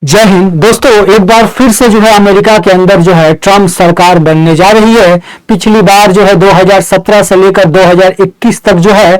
जय हिंद दोस्तों। एक बार फिर से जो है अमेरिका के अंदर जो है ट्रम्प सरकार बनने जा रही है। पिछली बार जो है 2017 से लेकर 2021 तक जो है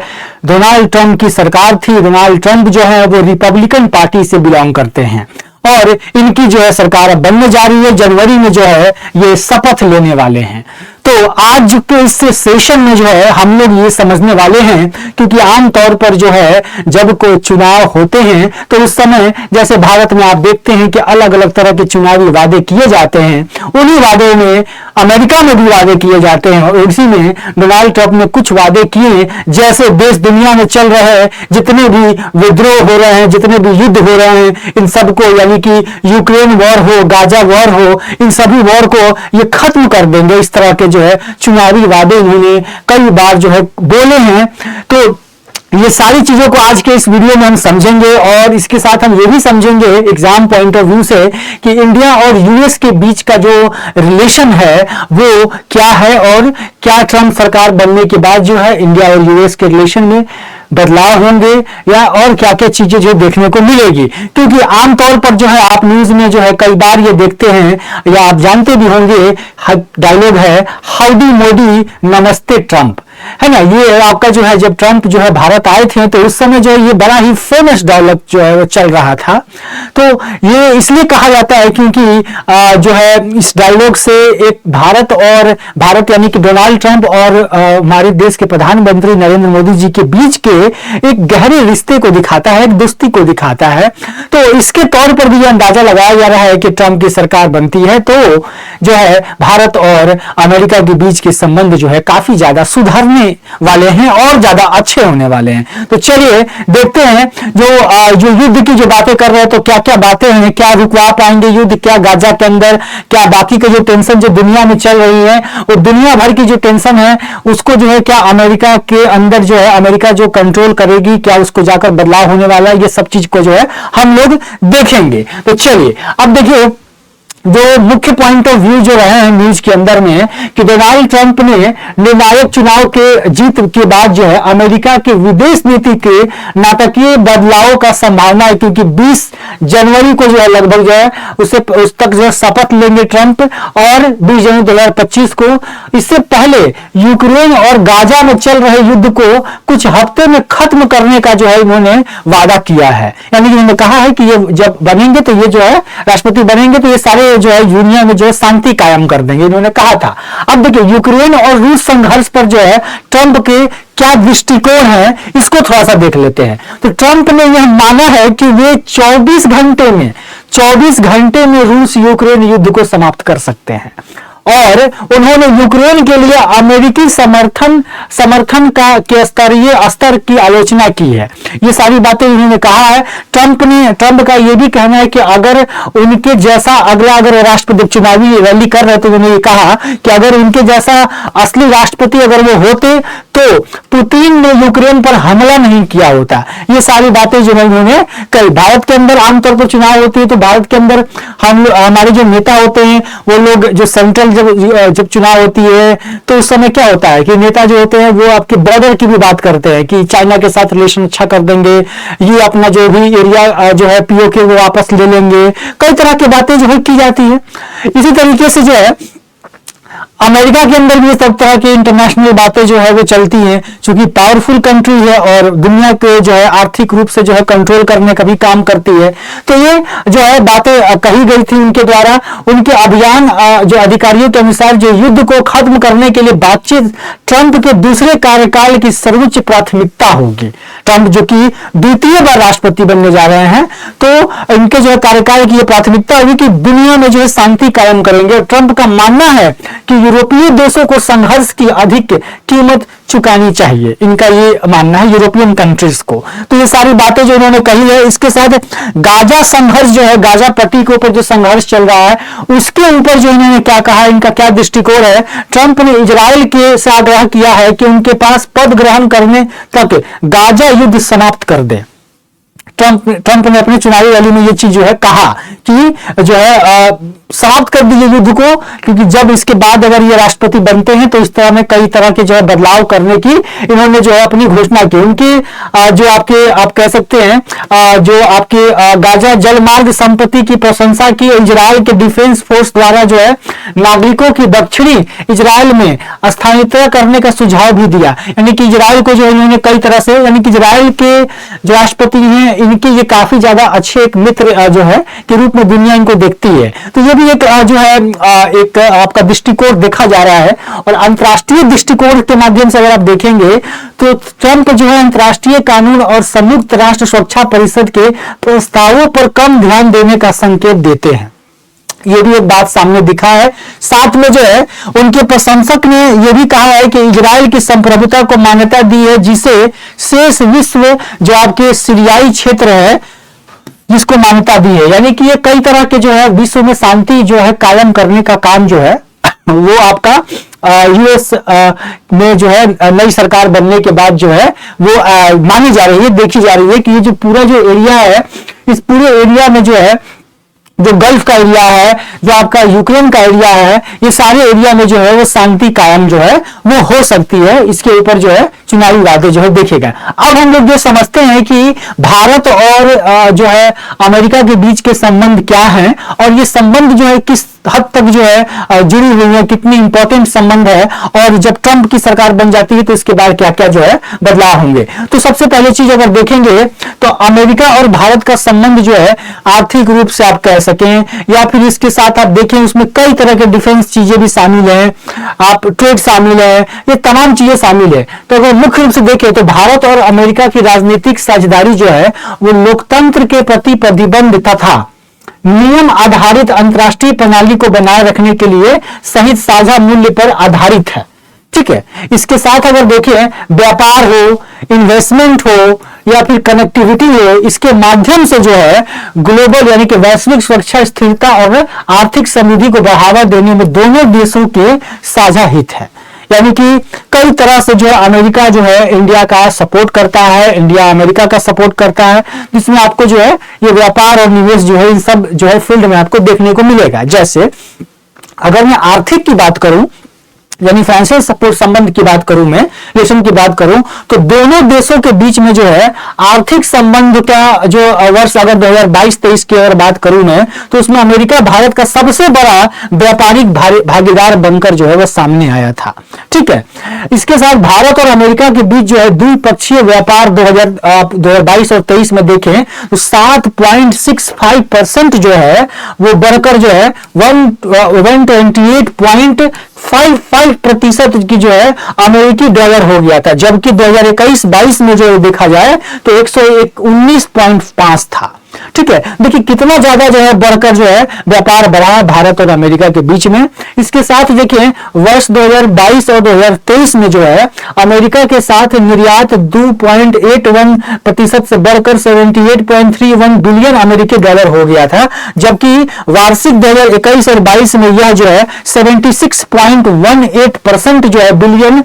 डोनाल्ड ट्रम्प की सरकार थी। डोनाल्ड ट्रम्प जो है वो रिपब्लिकन पार्टी से बिलोंग करते हैं और इनकी जो है सरकार अब बनने जा रही है। जनवरी में जो है ये शपथ लेने वाले हैं। तो आज के इस सेशन में जो है हम लोग ये समझने वाले हैं, क्योंकि आमतौर पर जो है जब कोई चुनाव होते हैं तो उस समय जैसे भारत में आप देखते हैं कि अलग अलग तरह के चुनावी वादे किए जाते हैं। उन्हीं वादों में अमेरिका में भी वादे किए जाते हैं और इसी में डोनाल्ड ट्रंप ने कुछ वादे किए, जैसे देश दुनिया में चल रहे हैं जितने भी विद्रोह हो रहे हैं, जितने भी युद्ध हो रहे हैं, इन सबको यानी कि यूक्रेन वॉर हो, गाजा वॉर हो, इन सभी वॉर को ये खत्म कर देंगे। इस तरह के जो है चुनावी वादे इन्होंने कई बार जो है बोले हैं। तो ये सारी चीजों को आज के इस वीडियो में हम समझेंगे और इसके साथ हम ये भी समझेंगे एग्जाम पॉइंट ऑफ व्यू से कि इंडिया और यूएस के बीच का जो रिलेशन है वो क्या है और क्या ट्रम्प सरकार बनने के बाद जो है इंडिया और यूएस के रिलेशन में बदलाव होंगे या और क्या क्या चीजें जो देखने को मिलेगी। क्योंकि आमतौर पर जो है आप न्यूज में जो है कई बार ये देखते हैं या आप जानते भी होंगे, डायलॉग है हाउडी मोदी नमस्ते ट्रम्प, है ना। ये आपका जो है जब ट्रम्प जो है भारत आए थे तो उस समय जो है ये बड़ा ही फेमस डायलॉग जो है वो चल रहा था। तो ये इसलिए कहा जाता है क्योंकि जो है इस डायलॉग से एक भारत यानी कि डोनाल्ड ट्रम्प और हमारे देश के प्रधानमंत्री नरेंद्र मोदी जी के बीच के एक गहरे रिश्ते को दिखाता है, एक दोस्ती को दिखाता है। तो इसके तौर पर भी यह अंदाजा लगाया जा रहा है कि ट्रम्प की सरकार बनती है तो जो है भारत और अमेरिका के बीच के संबंध जो है काफी ज्यादा सुधरने वाले हैं और ज्यादा अच्छे होने वाले हैं। तो चलिए देखते हैं जो युद्ध की जो बातें कर रहे हैं तो क्या क्या बातें हैं, क्या रुकवा पाएंगे युद्ध, क्या गाजा के अंदर, क्या बाकी के जो टेंशन जो दुनिया में चल रही है और दुनिया भर की जो टेंशन है उसको जो है क्या अमेरिका के अंदर जो है अमेरिका जो कंट्रोल करेगी, क्या उसको जाकर बदलाव होने वाला है, ये सब चीज को जो है हम लोग देखेंगे। तो चलिए अब देखिए जो मुख्य पॉइंट ऑफ व्यू जो रहे हैं न्यूज के अंदर में कि डोनाल्ड ट्रंप ने निर्णायक चुनाव के जीत के बाद जो है अमेरिका की विदेश नीति के नाटकीय बदलाव का संभावना है, क्योंकि 20 जनवरी को जो है लगभग जो है उस तक जो है शपथ लेंगे ट्रंप और 20 जनवरी 2025 को। इससे पहले यूक्रेन और गाजा में चल रहे युद्ध को कुछ हफ्ते में खत्म करने का जो है इन्होंने वादा किया है। यानी कि इन्होंने कहा है कि ये जब बनेंगे तो ये जो है राष्ट्रपति बनेंगे तो ये सारे जो है यूनियन में जो है शांति कायम कर देंगे, इन्होंने कहा था। अब देखिए यूक्रेन और रूस संघर्ष पर जो है ट्रंप के क्या दृष्टिकोण है इसको थोड़ा सा देख लेते हैं। तो ट्रंप ने यह माना है कि वे 24 घंटे में रूस यूक्रेन युद्ध को समाप्त कर सकते हैं और उन्होंने यूक्रेन के लिए अमेरिकी समर्थन के स्तर की आलोचना की है। ये सारी बातें उन्होंने कहा है। ट्रंप का ये भी कहना है कि अगर उनके जैसा अगर राष्ट्रपति चुनावी रैली कर रहे थे तो उन्होंने कहा कि अगर उनके जैसा असली राष्ट्रपति अगर वो होते तो पुतिन ने यूक्रेन पर हमला नहीं किया होता। ये सारी बातें जो है उन्होंने कही। भारत के अंदर आमतौर पर चुनाव होते हैं तो भारत के अंदर हमारे जो नेता होते हैं वो लोग जो सेंट्रल जब चुनाव होती है तो उस समय क्या होता है कि नेता जो होते हैं वो आपके बॉर्डर की भी बात करते हैं कि चाइना के साथ रिलेशन अच्छा कर देंगे, ये अपना जो भी एरिया जो है पीओके वो वापस ले लेंगे, कई तरह की बातें जो है की जाती है। इसी तरीके से जो है अमेरिका के अंदर भी सब तरह की इंटरनेशनल बातें जो है वो चलती हैं, क्योंकि पावरफुल कंट्री है और दुनिया के जो है आर्थिक रूप से जो है कंट्रोल करने का भी काम करती है। तो ये जो है बातें कही गई थी उनके द्वारा। उनके अभियान जो अधिकारियों के अनुसार जो युद्ध को खत्म करने के लिए बातचीत ट्रंप के दूसरे कार्यकाल की सर्वोच्च प्राथमिकता होगी। ट्रंप जो कि द्वितीय बार राष्ट्रपति बनने जा रहे हैं तो इनके जो है कार्यकाल की प्राथमिकता होगी कि दुनिया में जो है शांति कायम करेंगे। ट्रंप का मानना है कि यूरोपीय देशों को संघर्ष की अधिक कीमत चुकानी चाहिए, इनका ये मानना है यूरोपियन कंट्रीज को। तो ये सारी बातें जो उन्होंने कही है। इसके साथ गाजा संघर्ष जो है, गाजा पट्टी के ऊपर जो संघर्ष चल रहा है उसके ऊपर जो इन्होंने क्या कहा, इनका क्या दृष्टिकोण है। ट्रंप ने इजराइल के से आग्रह किया है कि उनके पास पद ग्रहण करने तक गाजा युद्ध समाप्त कर दे। ट्रंप ने अपनी चुनावी रैली में ये चीज जो है कहा कि जो है समाप्त कर दीजिए युद्ध को, क्योंकि जब इसके बाद अगर ये राष्ट्रपति बनते हैं तो इस तरह में कई तरह के जो है बदलाव करने की इन्होंने जो है अपनी घोषणा की। उनके जो आपके आप कह सकते हैं जो आपके गाजा जलमार्ग संपत्ति की प्रशंसा की, इजराइल के डिफेंस फोर्स द्वारा जो है नागरिकों की दक्षिणी इजराइल में स्थानांतरित करने का सुझाव भी दिया। यानी कि इजराइल को जो इन्होंने कई तरह से, यानी कि इजराइल के जो राष्ट्रपति हैं इनके ये काफी ज्यादा अच्छे एक मित्र जो है के रूप में दुनिया इनको देखती है। तो ये भी एक जो है एक आपका दृष्टिकोण देखा जा रहा है। और अंतर्राष्ट्रीय दृष्टिकोण के माध्यम से अगर आप देखेंगे तो ट्रंप जो है अंतर्राष्ट्रीय कानून और संयुक्त राष्ट्र सुरक्षा परिषद के प्रस्तावों पर कम ध्यान देने का संकेत देते हैं। ये भी एक बात सामने दिखा है। साथ में जो है उनके प्रशंसक ने यह भी कहा है कि इजराइल की संप्रभुता को मान्यता दी है, जिसे शेष विश्व जो आपके सीरियाई क्षेत्र है जिसको मान्यता दी है। यानी कि ये कई तरह के जो है विश्व में शांति जो है कायम करने का काम जो है वो आपका यूएस में जो है नई सरकार बनने के बाद जो है वो मानी जा रही है, देखी जा रही है कि ये जो पूरा जो एरिया है, इस पूरे एरिया में जो है जो गल्फ का एरिया है, जो आपका यूक्रेन का एरिया है, ये सारे एरिया में जो है वो शांति कायम जो है वो हो सकती है। इसके ऊपर जो है चुनावी वादे जो है देखेगा। अब हम लोग जो समझते हैं कि भारत और जो है अमेरिका के बीच के संबंध क्या हैं और ये संबंध जो है किस हद तक जो है जुड़ी हुई है, कितनी इंपॉर्टेंट संबंध है, और जब ट्रंप की सरकार बन जाती है तो इसके बाद क्या क्या जो है बदलाव होंगे। तो सबसे पहले चीज अगर देखेंगे तो अमेरिका और भारत का संबंध जो है आर्थिक रूप से आप कह सकें, या फिर इसके साथ आप देखें उसमें कई तरह के डिफेंस चीजें भी शामिल है, आप ट्रेड शामिल है, ये तमाम चीजें शामिल है। तो अगर मुख्य रूप से देखें तो भारत और अमेरिका की राजनीतिक साझेदारी जो है वो लोकतंत्र के प्रति प्रतिबंध तथा नियम आधारित अंतर्राष्ट्रीय प्रणाली को बनाए रखने के लिए सहित साझा मूल्य पर आधारित है। ठीक है, इसके साथ अगर देखें व्यापार हो, इन्वेस्टमेंट हो या फिर कनेक्टिविटी हो, इसके माध्यम से जो है ग्लोबल यानी कि वैश्विक सुरक्षा, स्थिरता और आर्थिक समृद्धि को बढ़ावा देने में दोनों देशों के साझा हित है। यानी कि कई तरह से जो है अमेरिका जो है इंडिया का सपोर्ट करता है, इंडिया अमेरिका का सपोर्ट करता है, जिसमें आपको जो है ये व्यापार और निवेश जो है इन सब जो है फील्ड में आपको देखने को मिलेगा। जैसे अगर मैं आर्थिक की बात करूं यानी फाइनेंशियल सपोर्ट संबंध की बात करूं, मैं रिलेशन की बात करूं, तो दोनों देशों के बीच में जो है आर्थिक संबंध का जो वर्ष अगर 2022-23 की अगर बात करूं मैं, तो उसमें अमेरिका भारत का सबसे बड़ा व्यापारिक भागीदार बनकर जो है वह सामने आया था। ठीक है, इसके साथ भारत और अमेरिका के बीच जो है द्विपक्षीय व्यापार 2022 और 23 में देखें तो 7.65% जो है वो बढ़कर जो है 128.55% की जो है अमेरिकी डॉलर हो गया था, जबकि 2021-22 में जो देखा जाए तो 119.5 था। ठीक है, देखिए कितना ज्यादा जो है बढ़कर जो है व्यापार बढ़ा भारत और अमेरिका के बीच में। इसके साथ देखिए वर्ष 2022 और 2023 में जो है अमेरिका के साथ निर्यात 2.81% से बढ़कर 78.31 बिलियन अमेरिकी डॉलर हो गया था, जबकि वार्षिक 2021 और 22 में यह जो है 76.18% जो है बिलियन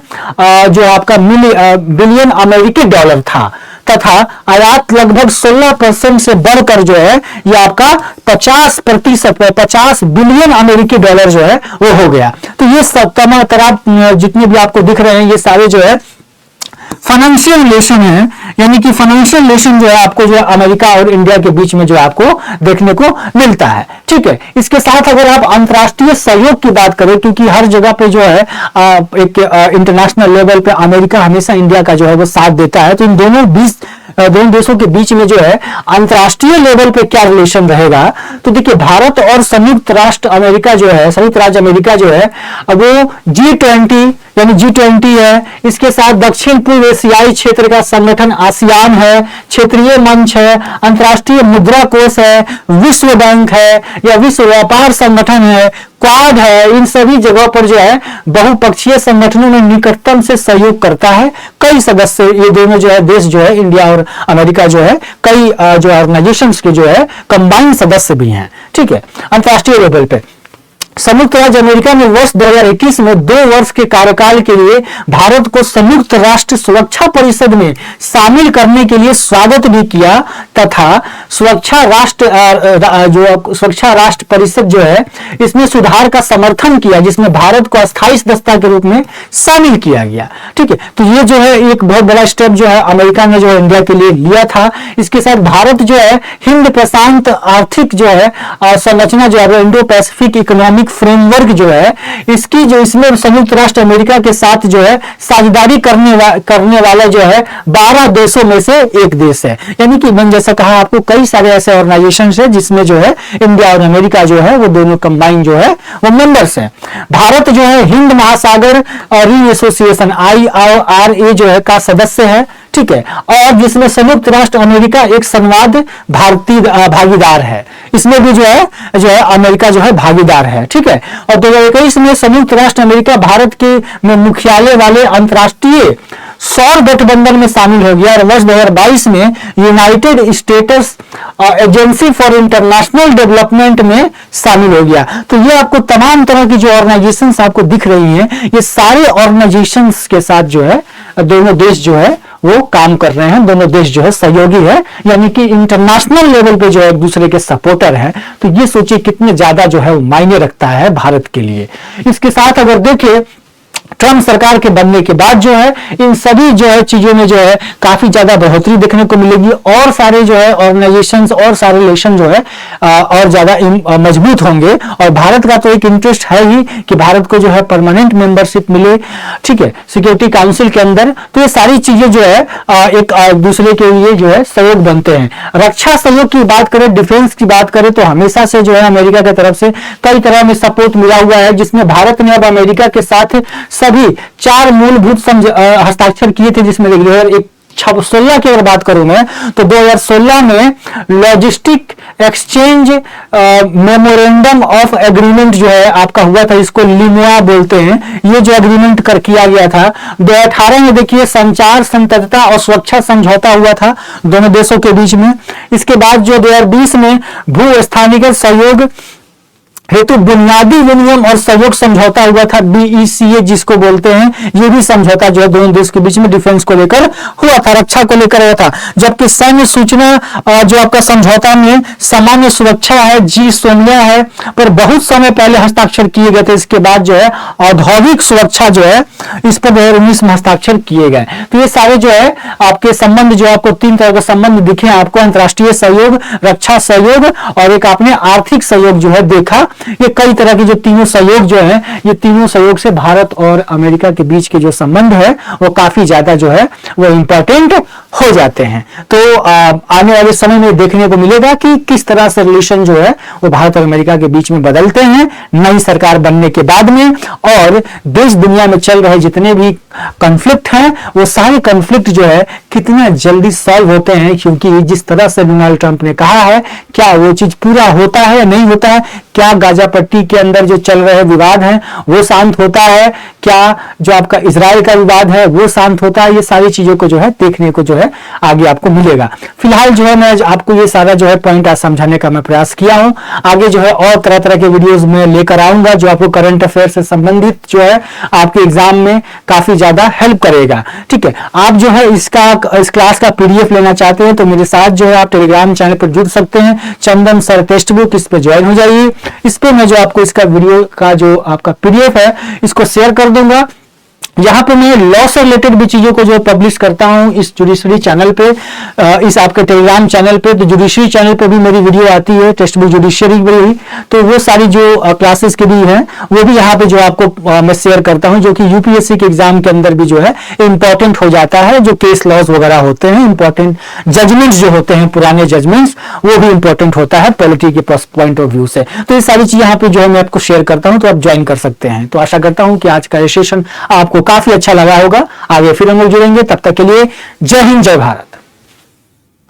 जो आपका बिलियन अमेरिकी डॉलर था, तथा आयात लगभग 16% से बढ़कर जो है ये आपका 50% बिलियन अमेरिकी डॉलर जो है वो हो गया। तो ये सब तमाम तरह जितने भी आपको दिख रहे हैं ये सारे जो है फाइनेंशियल रिलेशन है, यानी कि फाइनेंशियल रिलेशन जो है आपको जो है अमेरिका और इंडिया के बीच में जो आपको देखने को मिलता है। ठीक है, इसके साथ अगर आप अंतर्राष्ट्रीय सहयोग की बात करें, क्योंकि हर जगह पे जो है एक इंटरनेशनल लेवल पे अमेरिका हमेशा इंडिया का जो है वो साथ देता है, तो इन दोनों देशों के बीच में जो है अंतर्राष्ट्रीय लेवल पे क्या रिलेशन रहेगा, तो देखिए भारत और संयुक्त राज्य अमेरिका जो है वो G20 यानी G20 है, इसके साथ दक्षिण पूर्व एशियाई क्षेत्र का संगठन आसियान है, क्षेत्रीय मंच है, अंतर्राष्ट्रीय मुद्रा कोष है, विश्व बैंक है या विश्व व्यापार संगठन है, क्वाड है, इन सभी जगहों पर जो है बहुपक्षीय संगठनों में निकटतम से सहयोग करता है। कई सदस्य ये दोनों जो है देश जो है इंडिया और अमेरिका जो है कई जो ऑर्गेनाइजेशंस के जो है कंबाइंड सदस्य भी हैं। ठीक है, अंतर्राष्ट्रीय लेवल पे संयुक्त राज्य अमेरिका में वर्ष 2021 में 2 वर्ष के कार्यकाल के लिए भारत को संयुक्त राष्ट्र सुरक्षा परिषद में शामिल करने के लिए स्वागत भी किया तथा सुरक्षा राष्ट्र परिषद जो है इसमें सुधार का समर्थन किया, जिसमें भारत को अस्थायी सदस्यता के रूप में शामिल किया गया। ठीक है, तो ये जो है एक बहुत बड़ा स्टेप जो है अमेरिका ने जो है इंडिया के लिए लिया था। इसके साथ भारत जो है हिंद प्रशांत आर्थिक जो है संरचना जो है इंडो पैसिफिक इकोनॉमिक फ्रेमवर्क जो है इसकी जो इसमें संयुक्त राष्ट्र अमेरिका के साथ जो है साझेदारी करने वाला जो है 12 देशों में से एक देश है। यानी कि मैंने जैसा कहा आपको कई सारे ऐसे ऑर्गेनाइजेशन है जिसमें जो है इंडिया और अमेरिका जो है वो दोनों कंबाइन जो है वो मेंबर्स है। भारत जो है हिंद महासागर री एसोसिएशन IRA जो है का सदस्य है। ठीक है, और जिसमें संयुक्त राष्ट्र अमेरिका एक संवाद भारतीय भागीदार है, इसमें भी जो है अमेरिका जो है भागीदार है। ठीक है, और 2021 में संयुक्त राष्ट्र अमेरिका भारत के में मुख्यालय वाले अंतर्राष्ट्रीय सौर गठबंधन में शामिल हो गया और वर्ष 2022 में United states agency for international development में शामिल हो गया। तो ये आपको तमाम तरह की जो ऑर्गेनाइजेशंस आपको दिख रही हैं, ये सारे ऑर्गेनाइजेशंस के साथ जो है दोनों देश जो है वो काम कर रहे हैं, दोनों देश जो है सहयोगी है, यानी कि इंटरनेशनल लेवल पे जो है एक दूसरे के सपोर्टर हैं। तो ये सोचिए कितने ज्यादा जो है वो मायने रखता है भारत के लिए। इसके साथ अगर देखें ट्रम्प सरकार के बनने के बाद जो है इन सभी जो है चीजों में जो है काफी ज्यादा बढ़ोतरी देखने को मिलेगी और सारे जो है ऑर्गेनाइजेशंस और सारे रिलेशन जो है और ज्यादा मजबूत होंगे। और भारत का तो एक इंटरेस्ट है ही कि भारत को जो है परमानेंट मेंबरशिप मिले, ठीक है, सिक्योरिटी काउंसिल के अंदर। तो ये सारी चीजें जो है एक दूसरे के लिए जो है सहयोग बनते हैं। रक्षा सहयोग की बात करें, डिफेंस की बात करें तो हमेशा से जो है अमेरिका की तरफ से कई तरह में सपोर्ट मिला हुआ है, जिसमें भारत ने अब अमेरिका के साथ सभी 4 मूलभूत हस्ताक्षर किए थे, जिसमें 2016 की अगर बात करूं मैं तो 2016 में logistic exchange memorandum of agreement जो है आपका हुआ था, इसको लिमुआ बोलते हैं। ये जो एग्रीमेंट किया गया था 2018 में, देखिए संचार संततता और सुरक्षा समझौता हुआ था दोनों देशों के बीच में। इसके बाद जो 2020 में भू स्थानीय सहयोग हेतु बुनियादी विनियम और सहयोग समझौता हुआ था, BECA जिसको बोलते हैं। ये भी समझौता जो है दोनों देश के बीच में डिफेंस को लेकर हुआ था, रक्षा को लेकर हुआ था। जबकि सैन्य सूचना जो आपका समझौता में सामान्य सुरक्षा है, GSOMIA है, पर बहुत समय पहले हस्ताक्षर किए गए थे। इसके बाद जो है औद्योगिक सुरक्षा जो है इस पर 2019 में हस्ताक्षर किए गए। तो ये सारे जो है आपके संबंध जो आपको 3 तरह के संबंध दिखे आपको, अंतरराष्ट्रीय सहयोग, रक्षा सहयोग और एक आपने आर्थिक सहयोग जो है देखा। ये कई तरह के जो तीनों सहयोग जो है, ये तीनों सहयोग से भारत और अमेरिका के बीच के जो संबंध है वो काफी ज्यादा जो है वो इंपॉर्टेंट हो जाते हैं। तो आने वाले समय में देखने को मिलेगा कि किस तरह से रिलेशन जो है वो भारत और अमेरिका के बीच में बदलते हैं नई सरकार बनने के बाद में। और देश दुनिया में चल रहे जितने भी कॉन्फ्लिक्ट हैं वो सारे कॉन्फ्लिक्ट जो है कितना जल्दी सॉल्व होते हैं, क्योंकि जिस तरह से डोनाल्ड ट्रंप ने कहा है क्या वो चीज पूरा होता है या नहीं होता है, क्या गाजा पट्टी के अंदर जो चल रहे विवाद हैं वो शांत होता है, क्या जो आपका इजराइल का विवाद है वो शांत होता है। ये सारी चीजों को जो है देखने को जो है आगे आपको मिलेगा। फिलहाल जो है मैं आपको ये सारा जो है पॉइंट आज समझाने का मैं प्रयास किया हूं। आगे जो है और तरह तरह के वीडियोस में लेकर आऊंगा जो आपको करंट अफेयर से संबंधित जो है आपके एग्जाम में काफी ज्यादा हेल्प करेगा। ठीक है, आप जो है इस क्लास का PDF लेना चाहते हैं तो मेरे साथ जो है आप टेलीग्राम चैनल पर जुड़ सकते हैं, चंदन सर टेक्स्ट बुक, इस पे ज्वाइन हो जाइए। इस पे मैं जो आपको इसका वीडियो का जो आपका PDF है इसको शेयर कर दूंगा। यहाँ पे मैं लॉ से रिलेटेड भी चीजों को जो पब्लिश करता हूँ इस जुडिशरी चैनल पे, इस आपके टेलीग्राम चैनल पे। तो जुडिशरी चैनल पे भी मेरी वीडियो आती है, टेक्स्ट बुक जुडिशरी भी, तो वो सारी जो क्लासेस के भी हैं वो भी यहाँ पे जो आपको मैं शेयर करता हूँ, जो कि UPSC के एग्जाम के अंदर भी जो है इंपॉर्टेंट हो जाता है। जो केस लॉज वगैरह होते हैं, इंपॉर्टेंट जजमेंट्स जो होते हैं, पुराने जजमेंट्स, वो भी इंपॉर्टेंट होता है पॉलिटी के पॉइंट ऑफ व्यू से। तो ये सारी चीज यहाँ पे जो है मैं आपको शेयर करता हूँ, तो आप ज्वाइन कर सकते हैं। तो आशा करता हूँ कि आज का सेशन आपको काफी अच्छा लगा होगा। आगे फिर हम लोग जुड़ेंगे, तब तक के लिए जय हिंद, जय भारत।